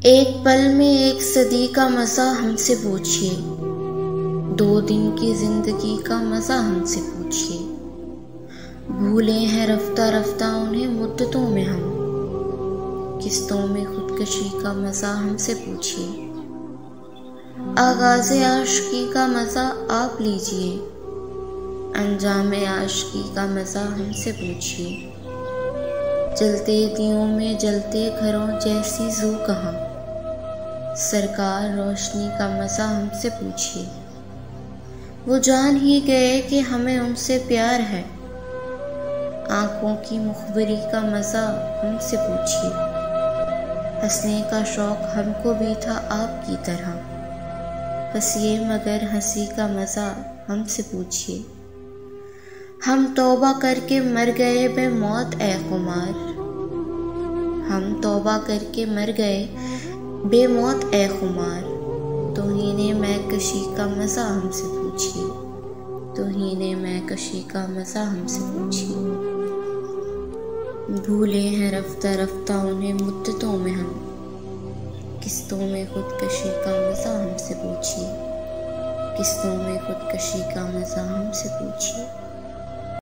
एक पल में एक सदी का मज़ा हमसे पूछिए, 2 दिन की जिंदगी का मज़ा हमसे पूछिए। भूले हैं रफ्ता रफ्ता उन्हें मुद्दतों में हम, किस्तों में खुदकशी का मज़ा हमसे पूछिए। आगाज़े आशिकी का मज़ा आप लीजिए, अंजामे आशिकी का मज़ा हमसे पूछिए। जलते दियों में जलते घरों जैसी ज़ू कहाँ, सरकार रोशनी का मज़ा हमसे पूछिए। वो जान ही गए कि हमें उनसे प्यार है, आँखों की मुखबरी का मज़ा हमसे पूछिए। हंसने का शौक़ हमको भी था आपकी तरह, हंसिए मगर हंसी का मज़ा हमसे पूछिए। हम तौबा करके मर गए बेमौत ए खुमार, हम तौबा करके मर गए बेमौत ए खुमार। तौहीने मैकशी का मज़ा हमसे पूछिए, तौहीने मैकशी का मज़ा हमसे पूछिए। भूले हैं रफ्ता रफ्ता उन्हें मुद्दतों में हम, किस्तों में खुदकशी का मज़ा हमसे पूछिए, किस्तों में खुदकशी का मज़ा हमसे पूछिए।